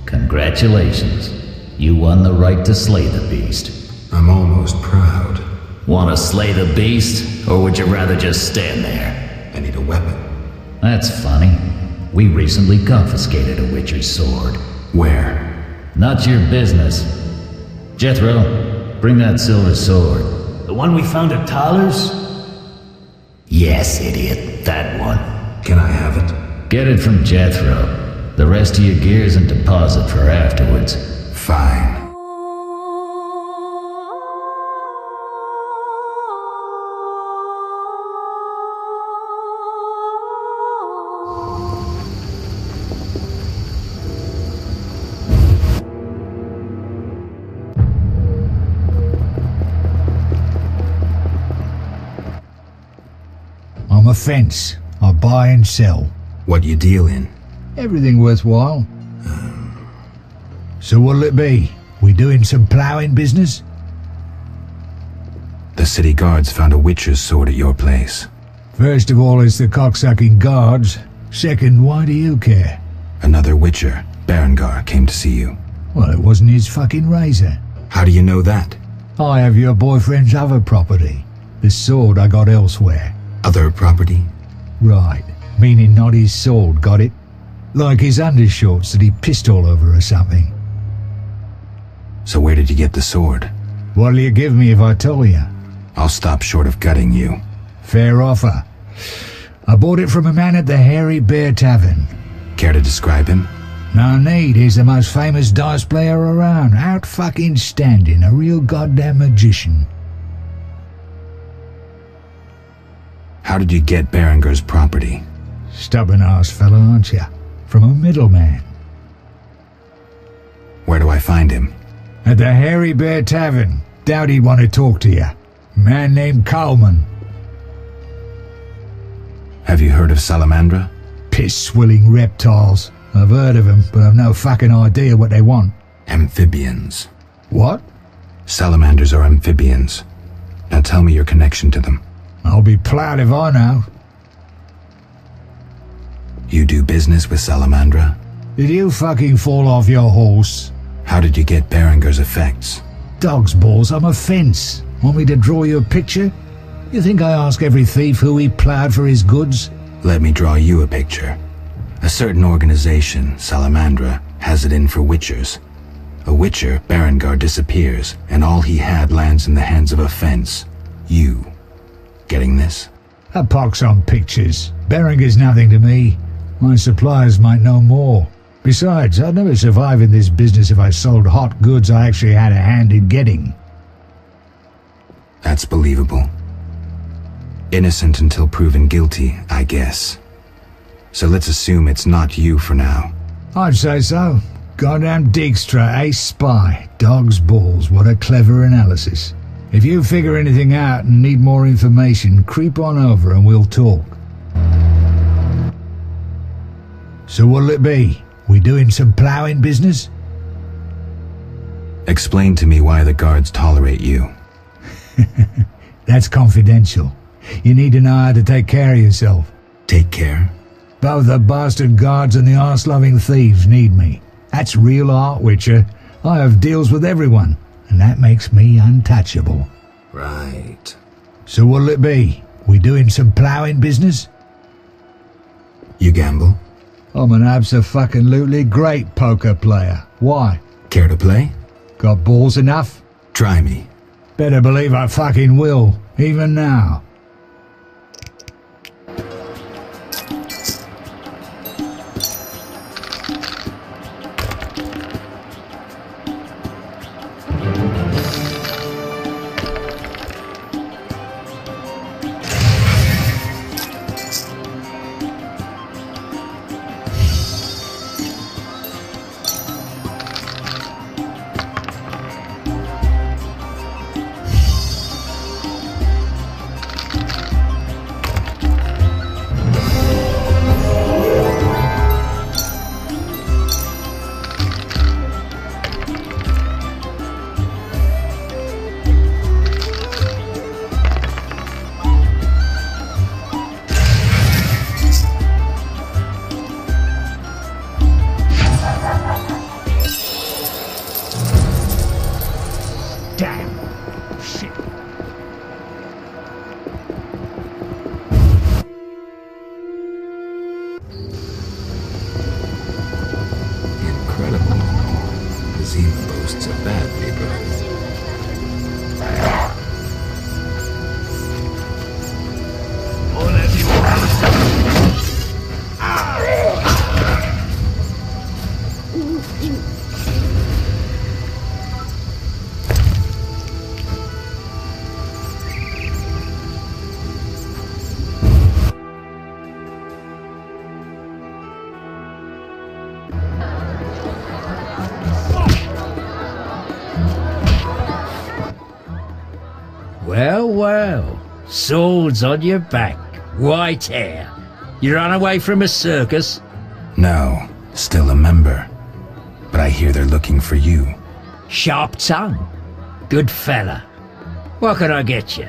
Congratulations. You won the right to slay the beast. I'm almost proud. Want to slay the beast, or would you rather just stand there? I need a weapon. That's funny. We recently confiscated a Witcher's sword. Where? Not your business. Jethro, bring that silver sword. The one we found at Thaler's? Yes, idiot. That one. Can I have it? Get it from Jethro. The rest of your gear's in deposit for afterwards. Fine. I'm a fence. I buy and sell. What you deal in? Everything worthwhile. So what'll it be? We doing some ploughing business? The city guards found a witcher's sword at your place. First of all, it's the cocksucking guards. Second, why do you care? Another witcher, Berengar, came to see you. Well, it wasn't his fucking razor. How do you know that? I have your boyfriend's other property. The sword I got elsewhere. Other property? Right. Meaning not his sword, got it? Like his undershorts that he pissed all over or something. So where did you get the sword? What'll you give me if I tell you? I'll stop short of gutting you. Fair offer. I bought it from a man at the Hairy Bear Tavern. Care to describe him? No need, he's the most famous dice player around. Out fucking standing, a real goddamn magician. How did you get Berengar's property? Stubborn-ass fella, aren't you? From a middleman. Where do I find him? At the Hairy Bear Tavern. Doubt he'd want to talk to you. Man named Coleman. Have you heard of Salamandra? Piss-swilling reptiles. I've heard of them, but I've no fucking idea what they want. Amphibians. What? Salamanders are amphibians. Now tell me your connection to them. I'll be proud if I know. You do business with Salamandra? Did you fucking fall off your horse? How did you get Berengar's effects? Dog's balls, I'm a fence. Want me to draw you a picture? You think I ask every thief who he ploughed for his goods? Let me draw you a picture. A certain organization, Salamandra, has it in for witchers. A witcher, Berengar, disappears, and all he had lands in the hands of a fence. You. Getting this? A pox on pictures. Berengar's nothing to me. My suppliers might know more. Besides, I'd never survive in this business if I sold hot goods I actually had a hand in getting. That's believable. Innocent until proven guilty, I guess. So let's assume it's not you for now. I'd say so. Goddamn Dijkstra, ace spy. Dog's balls, what a clever analysis. If you figure anything out and need more information, creep on over and we'll talk. So what'll it be? We doing some ploughing business? Explain to me why the guards tolerate you. That's confidential. You need to know how to take care of yourself. Take care? Both the bastard guards and the arse-loving thieves need me. That's real art, Witcher. I have deals with everyone, and that makes me untouchable. Right. So what'll it be? We doing some ploughing business? You gamble? I'm an abso-fucking-lutely great poker player. Why? Care to play? Got balls enough? Try me. Better believe I fucking will, even now. Well, well. Swords on your back, white hair. You ran away from a circus? No, still a member. But I hear they're looking for you. Sharp tongue. Good fella. What can I get you?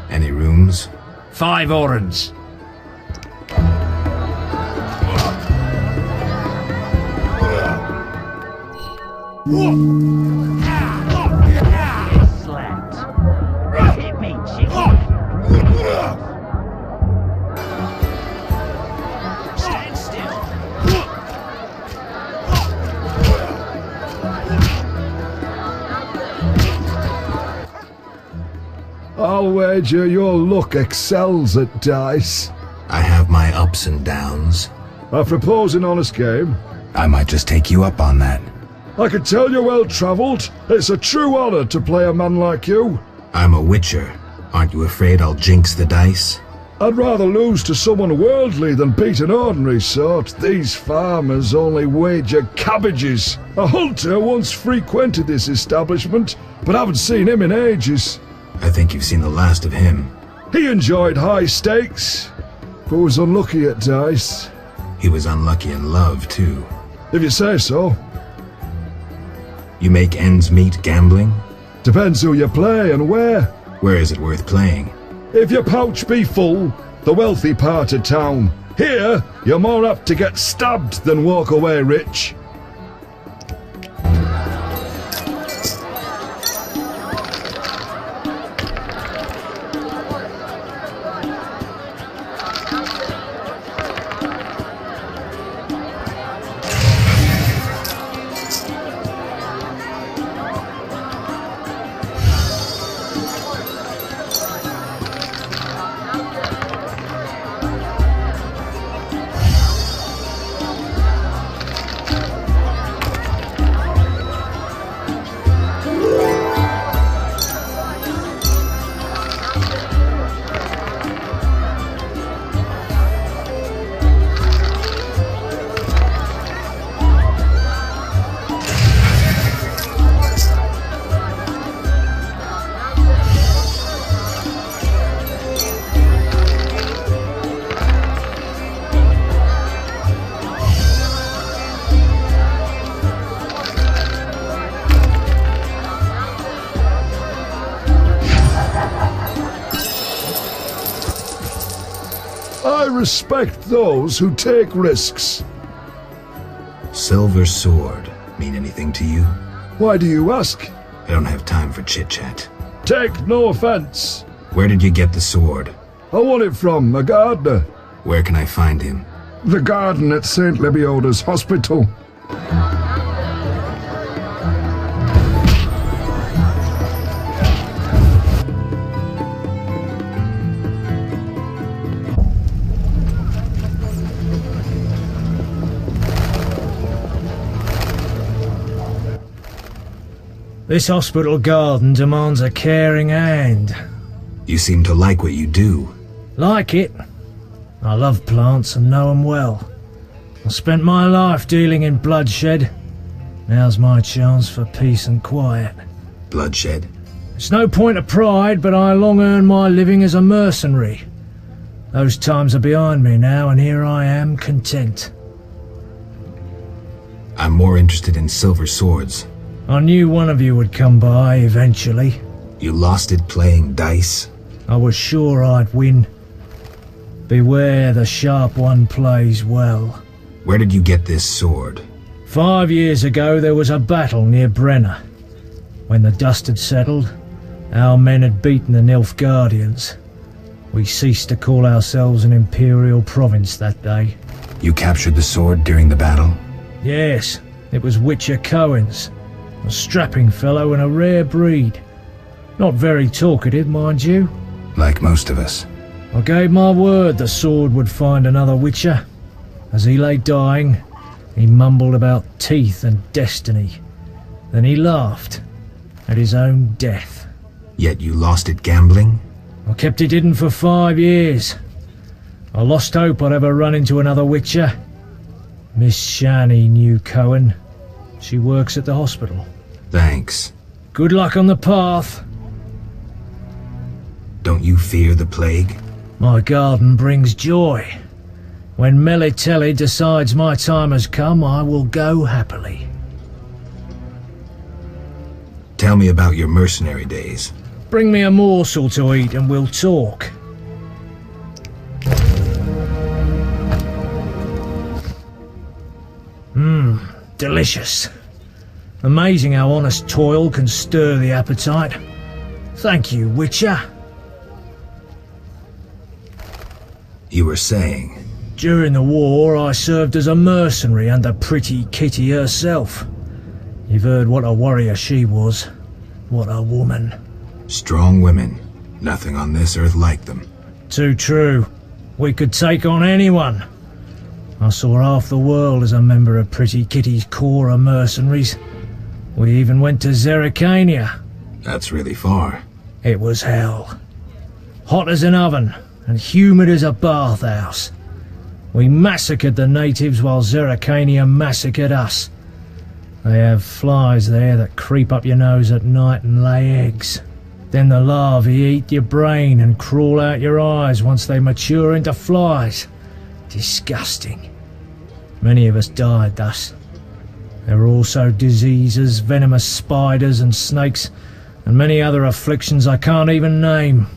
Any rooms? 5 orens. Hit me, chicken. Stand still. I'll wager your luck excels at dice. I have my ups and downs. I propose an honest game. I might just take you up on that. I can tell you're well-travelled. It's a true honour to play a man like you. I'm a witcher. Aren't you afraid I'll jinx the dice? I'd rather lose to someone worldly than beat an ordinary sort. These farmers only wager cabbages. A hunter once frequented this establishment, but I haven't seen him in ages. I think you've seen the last of him. He enjoyed high stakes, but was unlucky at dice. He was unlucky in love, too. If you say so. You make ends meet gambling? Depends who you play and where. Where is it worth playing? If your pouch be full, the wealthy part of town. Here, you're more apt to get stabbed than walk away rich. I respect those who take risks. Silver sword mean anything to you? Why do you ask? I don't have time for chit-chat. Take no offense. Where did you get the sword? I won it from a gardener. Where can I find him? The garden at St. Lebioda's hospital. This hospital garden demands a caring hand. You seem to like what you do. Like it? I love plants and know them well. I spent my life dealing in bloodshed. Now's my chance for peace and quiet. Bloodshed? It's no point of pride, but I long earned my living as a mercenary. Those times are behind me now, and here I am, content. I'm more interested in silver swords. I knew one of you would come by eventually. You lost it playing dice? I was sure I'd win. Beware, the sharp one plays well. Where did you get this sword? 5 years ago there was a battle near Brenner. When the dust had settled, our men had beaten the Nilfgaardians. We ceased to call ourselves an imperial province that day. You captured the sword during the battle? Yes, it was Witcher Cohen's. A strapping fellow and a rare breed. Not very talkative, mind you. Like most of us. I gave my word the sword would find another Witcher. As he lay dying, he mumbled about teeth and destiny. Then he laughed at his own death. Yet you lost it gambling? I kept it hidden for 5 years. I lost hope I'd ever run into another Witcher. Miss Shani knew Cohen. She works at the hospital. Thanks. Good luck on the path. Don't you fear the plague? My garden brings joy. When Melitelli decides my time has come, I will go happily. Tell me about your mercenary days. Bring me a morsel to eat and we'll talk. Delicious. Amazing how honest toil can stir the appetite. Thank you, Witcher. You were saying? During the war, I served as a mercenary under Pretty Kitty herself. You've heard what a warrior she was. What a woman. Strong women. Nothing on this earth like them. Too true. We could take on anyone. I saw half the world as a member of Pretty Kitty's corps of mercenaries. We even went to Zerrikania. That's really far. It was hell. Hot as an oven, and humid as a bathhouse. We massacred the natives while Zerrikania massacred us. They have flies there that creep up your nose at night and lay eggs. Then the larvae eat your brain and crawl out your eyes once they mature into flies. Disgusting. Many of us died thus. There were also diseases, venomous spiders and snakes, and many other afflictions I can't even name.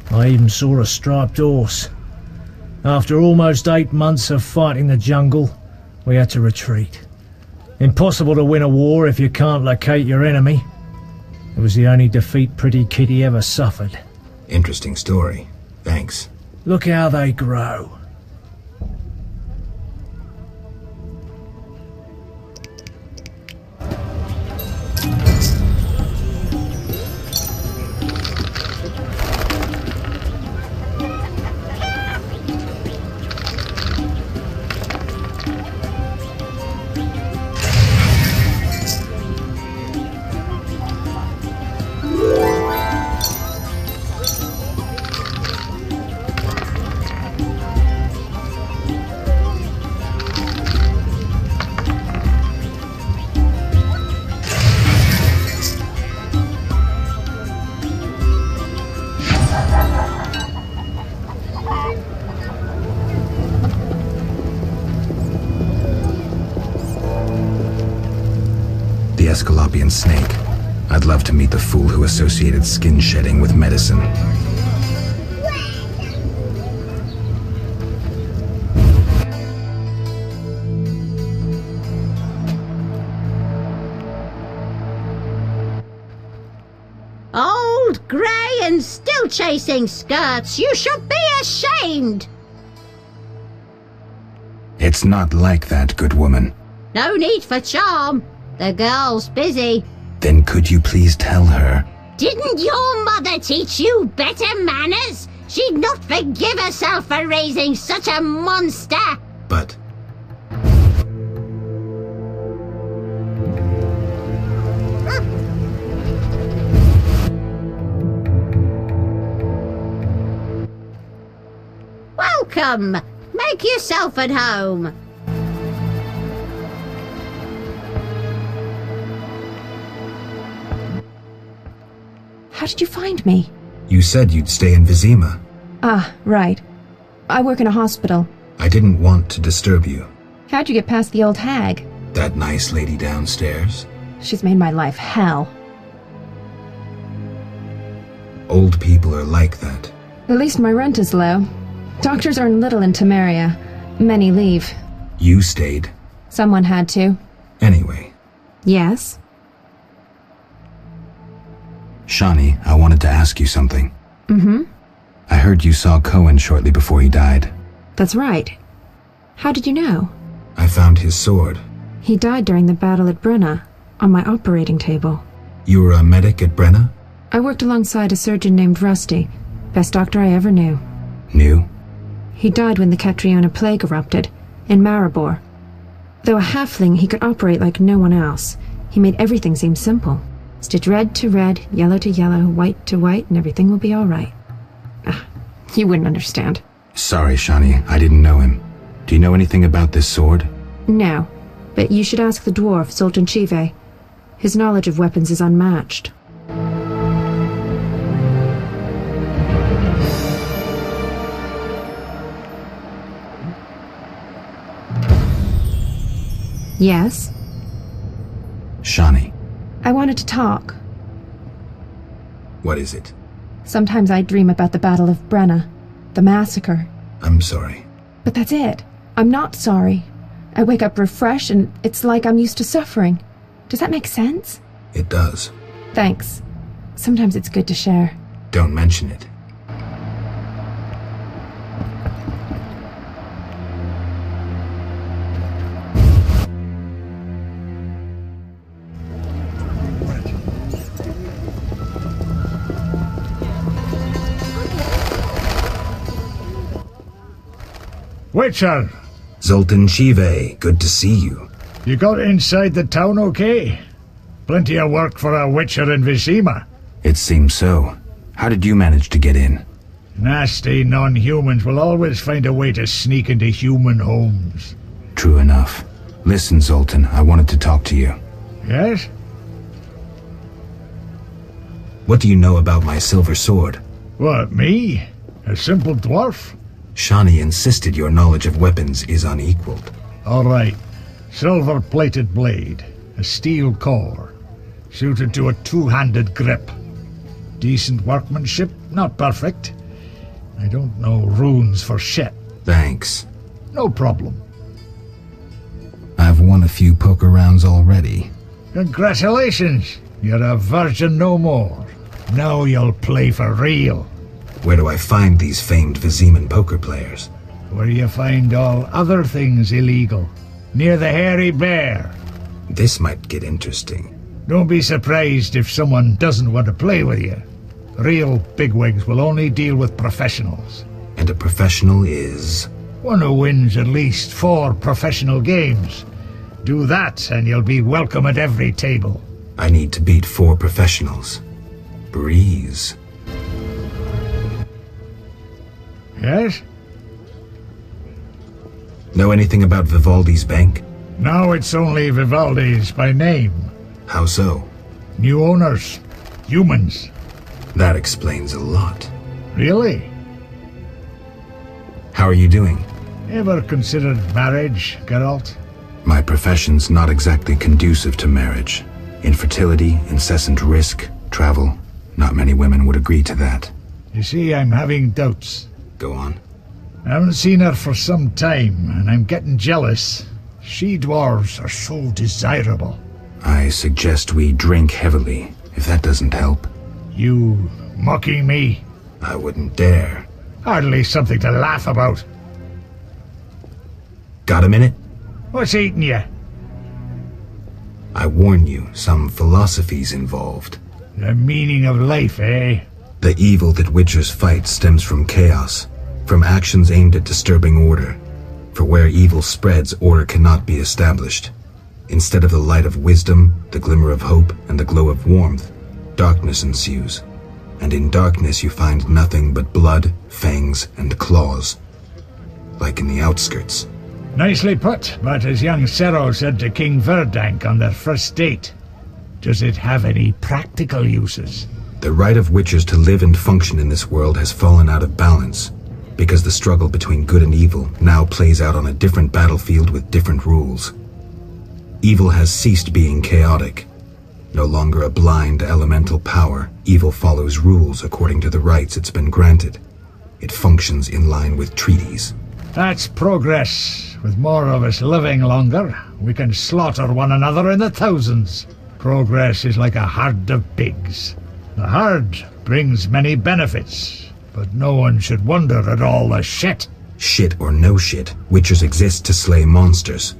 I even saw a striped horse. After almost 8 months of fighting the jungle, we had to retreat. Impossible to win a war if you can't locate your enemy. It was the only defeat Pretty Kitty ever suffered. Interesting story. Thanks. Look how they grow. Esculapian snake. I'd love to meet the fool who associated skin shedding with medicine. Old, grey and still chasing skirts. You should be ashamed. It's not like that, good woman. No need for charm. The girl's busy. Then could you please tell her? Didn't your mother teach you better manners? She'd not forgive herself for raising such a monster. But... Welcome. Make yourself at home. How did you find me? You said you'd stay in Vizima. Ah, right. I work in a hospital. I didn't want to disturb you. How'd you get past the old hag? That nice lady downstairs? She's made my life hell. Old people are like that. At least my rent is low. Doctors earn little in Temeria. Many leave. You stayed. Someone had to. Anyway. Yes? Shani, I wanted to ask you something. Mm-hmm. I heard you saw Cohen shortly before he died. That's right. How did you know? I found his sword. He died during the battle at Brenna, on my operating table. You were a medic at Brenna? I worked alongside a surgeon named Rusty. Best doctor I ever knew. Knew? He died when the Catriona plague erupted, in Maribor. Though a halfling, he could operate like no one else. He made everything seem simple. Stitch red to red, yellow to yellow, white to white, and everything will be all right. Ah, you wouldn't understand. Sorry, Shani, I didn't know him. Do you know anything about this sword? No, but you should ask the dwarf, Sultan Chive. His knowledge of weapons is unmatched. Yes? Shani, I wanted to talk. what is it? Sometimes I dream about the Battle of Brenna, the massacre. I'm sorry. But that's it. I'm not sorry. I wake up refreshed and it's like I'm used to suffering. Does that make sense? It does. Thanks. Sometimes it's good to share. Don't mention it. Witcher, Zoltan Shive, good to see you. you got inside the town okay? Plenty of work for a Witcher in Vizima. It seems so. How did you manage to get in? Nasty non-humans will always find a way to sneak into human homes. True enough. Listen, Zoltan, I wanted to talk to you. Yes? What do you know about my silver sword? What, me? A simple dwarf? Shani insisted your knowledge of weapons is unequaled. All right. Silver-plated blade. A steel core. Suited to a two-handed grip. Decent workmanship, not perfect. I don't know runes for shit. Thanks. No problem. I've won a few poker rounds already. Congratulations. You're a virgin no more. Now you'll play for real. Where do I find these famed Viziman poker players? Where you find all other things illegal. Near the hairy bear. This might get interesting. Don't be surprised if someone doesn't want to play with you. Real bigwigs will only deal with professionals. And a professional is? One who wins at least 4 professional games. Do that and you'll be welcome at every table. I need to beat 4 professionals. Breeze. Yes? Know anything about Vivaldi's bank? Now it's only Vivaldi's by name. How so? New owners. Humans. That explains a lot. Really? How are you doing? Ever considered marriage, Geralt? My profession's not exactly conducive to marriage. Infertility, incessant risk, travel. Not many women would agree to that. You see, I'm having doubts. Go on. I haven't seen her for some time, and I'm getting jealous. She-dwarves are so desirable. I suggest we drink heavily, if that doesn't help. You mocking me? I wouldn't dare. Hardly something to laugh about. Got a minute? What's eating you? I warn you, some philosophy's involved. The meaning of life, eh? The evil that witchers fight stems from chaos, from actions aimed at disturbing order. For where evil spreads, order cannot be established. Instead of the light of wisdom, the glimmer of hope, and the glow of warmth, darkness ensues. And in darkness you find nothing but blood, fangs, and claws. Like in the outskirts. Nicely put, but as young Cero said to King Verdank on their first date, does it have any practical uses? The right of witchers to live and function in this world has fallen out of balance, because the struggle between good and evil now plays out on a different battlefield with different rules. Evil has ceased being chaotic. No longer a blind elemental power, evil follows rules according to the rights it's been granted. It functions in line with treaties. That's progress. With more of us living longer, we can slaughter one another in the thousands. Progress is like a herd of pigs. The herd brings many benefits, but no one should wonder at all the shit. Shit or no shit, witchers exist to slay monsters.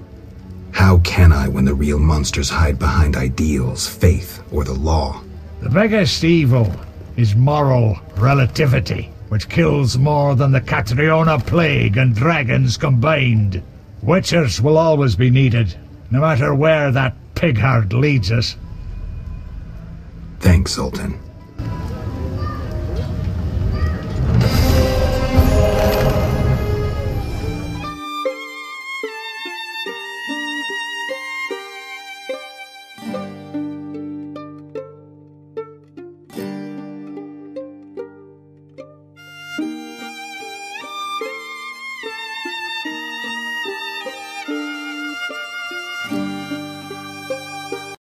How can I when the real monsters hide behind ideals, faith, or the law? The biggest evil is moral relativity, which kills more than the Catriona plague and dragons combined. Witchers will always be needed, no matter where that pig herd leads us. Thanks, Zoltan.